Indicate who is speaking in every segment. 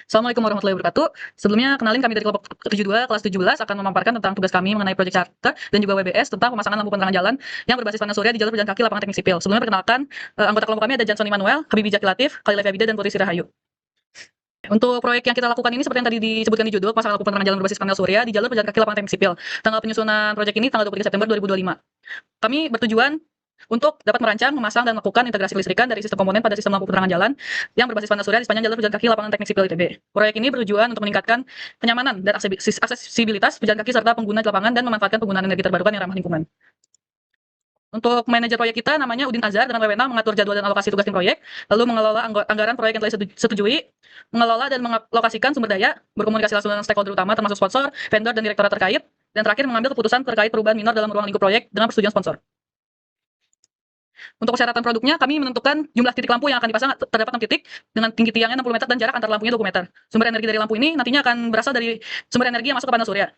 Speaker 1: Assalamualaikum warahmatullahi wabarakatuh. Sebelumnya kenalin kami dari kelompok ke-72 kelas 17 akan memaparkan tentang tugas kami mengenai proyek charter dan juga WBS tentang pemasangan lampu penerangan jalan yang berbasis panel surya di jalur pejalan kaki lapangan teknik sipil. Sebelumnya perkenalkan anggota kelompok kami ada Johnson Immanuel, Habibie Jaki Latif, Khalil Abida dan Putri Sirahayu. Untuk proyek yang kita lakukan ini seperti yang tadi disebutkan di judul, pemasangan lampu penerangan jalan berbasis panel surya di jalur pejalan kaki lapangan teknik sipil. Tanggal penyusunan proyek ini tanggal 23 September 2025. Kami bertujuan untuk dapat merancang, memasang, dan melakukan integrasi listrikan dari sistem komponen pada sistem lampu penerangan jalan yang berbasis panel surya di sepanjang jalur pejalan kaki lapangan teknik sipil ITB. Proyek ini bertujuan untuk meningkatkan kenyamanan dan aksesibilitas pejalan kaki serta pengguna di lapangan dan memanfaatkan penggunaan energi terbarukan yang ramah lingkungan. Untuk manajer proyek kita namanya Udin Azhar dengan wewenang mengatur jadwal dan alokasi tugas tim proyek, lalu mengelola anggaran proyek yang telah disetujui, mengelola dan mengalokasikan sumber daya, berkomunikasi langsung dengan stakeholder utama termasuk sponsor, vendor, dan direktorat terkait, dan terakhir mengambil keputusan terkait perubahan minor dalam ruang lingkup proyek dengan persetujuan sponsor. Untuk persyaratan produknya, kami menentukan jumlah titik lampu yang akan dipasang terdapat 6 titik dengan tinggi tiangnya 60 meter dan jarak antar lampunya 20 meter. Sumber energi dari lampu ini nantinya akan berasal dari sumber energi yang masuk ke panel surya.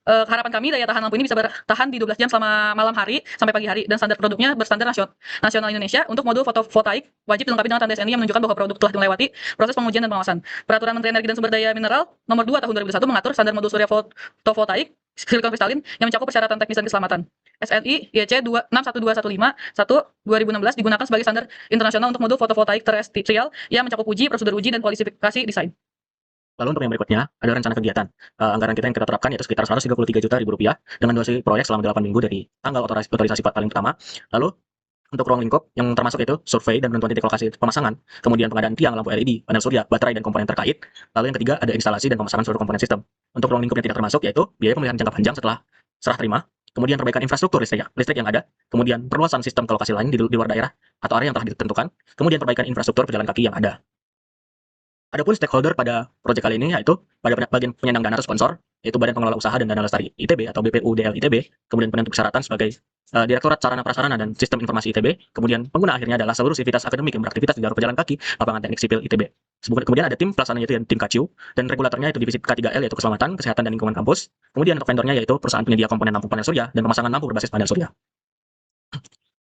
Speaker 1: Harapan kami daya tahan lampu ini bisa bertahan di 12 jam selama malam hari sampai pagi hari dan standar produknya berstandar nasional Indonesia. Untuk modul fotovoltaik wajib dilengkapi dengan tanda SNI yang menunjukkan bahwa produk telah melewati proses pengujian dan pengawasan. Peraturan Menteri Energi dan Sumber Daya Mineral Nomor 2 Tahun 2001 mengatur standar modul surya fotovoltaik silikon kristalin yang mencakup persyaratan teknis dan keselamatan. SNI YC 61215 digunakan sebagai standar internasional untuk modul fotovoltaik terestrial yang mencakup uji, prosedur uji, dan kualifikasi desain.
Speaker 2: Lalu untuk yang berikutnya, ada rencana kegiatan. Anggaran kita yang kita terapkan yaitu sekitar 133 juta rupiah dengan durasi proyek selama 8 minggu dari tanggal otorisasi paling pertama. Lalu untuk ruang lingkup yang termasuk itu survei dan penentuan titik lokasi pemasangan, kemudian pengadaan tiang, lampu LED, panel surya, baterai, dan komponen terkait. Lalu yang ketiga ada instalasi dan pemasangan seluruh komponen sistem. Untuk ruang lingkup yang tidak termasuk yaitu biaya pemeliharaan jangka panjang setelah serah terima, kemudian perbaikan infrastruktur listrik yang ada, kemudian perluasan sistem ke lokasi lain di luar daerah atau area yang telah ditentukan, kemudian perbaikan infrastruktur pejalan kaki yang ada. Adapun stakeholder pada proyek kali ini yaitu pada bagian penyandang dana atau sponsor, yaitu Badan Pengelola Usaha dan Dana Lestari ITB atau BPUDL ITB, kemudian penentu persyaratan sebagai Direktorat Sarana Prasarana dan Sistem Informasi ITB, kemudian pengguna akhirnya adalah seluruh sivitas akademik yang beraktivitas di jalur pejalan kaki lapangan teknik sipil ITB. Kemudian ada tim pelaksana yaitu tim KCU, dan regulatornya itu divisi K3L yaitu Keselamatan, Kesehatan, dan Lingkungan Kampus. Kemudian untuk vendornya yaitu perusahaan penyedia komponen lampu panel surya dan pemasangan lampu berbasis panel surya.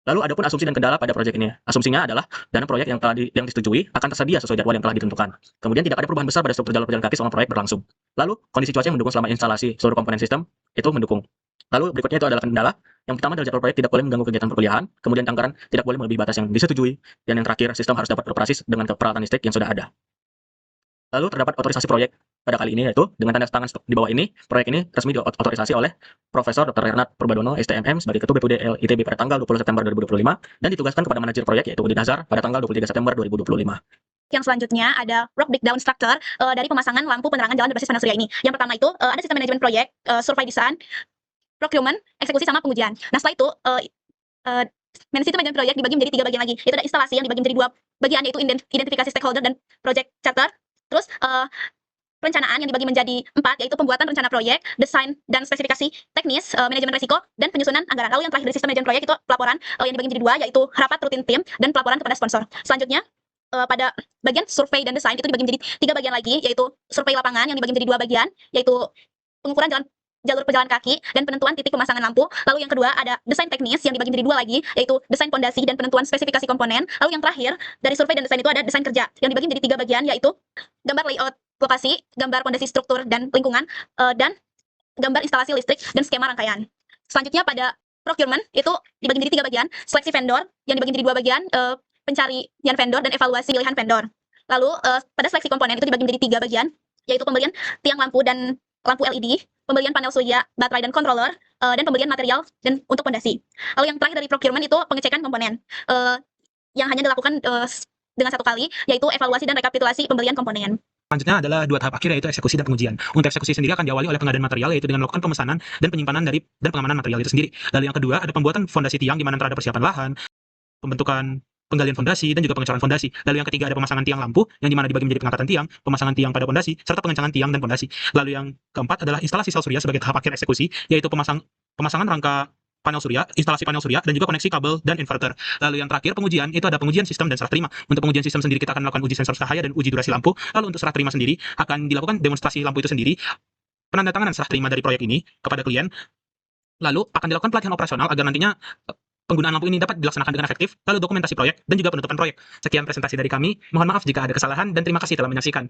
Speaker 2: Lalu adapun asumsi dan kendala pada proyek ini. Asumsinya adalah dana proyek yang disetujui akan tersedia sesuai jadwal yang telah ditentukan. Kemudian tidak ada perubahan besar pada struktur jalur pejalan kaki selama proyek berlangsung. Lalu kondisi cuaca yang mendukung selama instalasi seluruh komponen sistem itu mendukung. Lalu berikutnya itu adalah kendala. Yang pertama adalah jadwal proyek tidak boleh mengganggu kegiatan perkuliahan, kemudian anggaran tidak boleh melebihi batas yang disetujui, dan yang terakhir sistem harus dapat beroperasi dengan peralatan listrik yang sudah ada. Lalu terdapat otorisasi proyek pada kali ini yaitu dengan tanda tangan di bawah ini, proyek ini resmi diotorisasi oleh Profesor Dr. Renat Purbadono STMM sebagai Ketua BPUDL ITB pada tanggal 20 September 2025 dan ditugaskan kepada manajer proyek yaitu Udin Azhar pada tanggal 23 September 2025.
Speaker 3: Yang selanjutnya ada work breakdown structure dari pemasangan lampu penerangan jalan berbasis panel surya ini. Yang pertama itu ada sistem manajemen proyek, survei desain, procurement, eksekusi, sama pengujian. Nah setelah itu sistem manajemen proyek dibagi menjadi 3 bagian lagi. Itu ada instalasi yang dibagi menjadi 2 bagian yaitu identifikasi stakeholder dan project charter. Terus perencanaan yang dibagi menjadi 4 yaitu pembuatan rencana proyek, desain dan spesifikasi teknis, manajemen risiko, dan penyusunan anggaran. Lalu yang terakhir dari sistem manajemen proyek itu pelaporan yang dibagi menjadi 2 yaitu rapat rutin tim dan pelaporan kepada sponsor. Selanjutnya pada bagian survei dan desain itu dibagi menjadi 3 bagian lagi yaitu survei lapangan yang dibagi menjadi 2 bagian yaitu pengukuran jalur pejalan kaki dan penentuan titik pemasangan lampu. Lalu yang kedua ada desain teknis yang dibagi menjadi 2 lagi yaitu desain pondasi dan penentuan spesifikasi komponen. Lalu yang terakhir dari survei dan desain itu ada desain kerja yang dibagi menjadi 3 bagian yaitu gambar layout lokasi, gambar pondasi struktur dan lingkungan, dan gambar instalasi listrik dan skema rangkaian. Selanjutnya pada procurement itu dibagi menjadi 3 bagian, seleksi vendor yang dibagi menjadi 2 bagian, pencarian vendor dan evaluasi pilihan vendor. Lalu pada seleksi komponen itu dibagi menjadi 3 bagian yaitu pembelian tiang lampu dan lampu LED, pembelian panel surya, baterai dan controller, dan pembelian material dan untuk pondasi. Lalu yang terakhir dari procurement itu pengecekan komponen yang hanya dilakukan dengan 1 kali yaitu evaluasi dan rekapitulasi pembelian komponen.
Speaker 4: Selanjutnya adalah 2 tahap akhir yaitu eksekusi dan pengujian. Untuk eksekusi sendiri akan diawali oleh pengadaan material yaitu dengan melakukan pemesanan dan penyimpanan dan pengamanan material itu sendiri. Lalu yang kedua ada pembuatan fondasi tiang di mana terhadap persiapan lahan, pembentukan penggalian fondasi dan juga pengecoran fondasi. Lalu yang ketiga ada pemasangan tiang lampu yang dimana dibagi menjadi pengangkatan tiang, pemasangan tiang pada fondasi serta pengencangan tiang dan fondasi. Lalu yang keempat adalah instalasi sel surya sebagai tahap akhir eksekusi yaitu pemasangan rangka panel surya, instalasi panel surya, dan juga koneksi kabel dan inverter. Lalu yang terakhir pengujian itu ada pengujian sistem dan serah terima. Untuk pengujian sistem sendiri kita akan melakukan uji sensor cahaya dan uji durasi lampu. Lalu untuk serah terima sendiri akan dilakukan demonstrasi lampu itu sendiri, penandatanganan serah terima dari proyek ini kepada klien. Lalu akan dilakukan pelatihan operasional agar nantinya penggunaan lampu ini dapat dilaksanakan dengan efektif. Lalu dokumentasi proyek dan juga penutupan proyek. Sekian presentasi dari kami. Mohon maaf jika ada kesalahan dan terima kasih telah menyaksikan.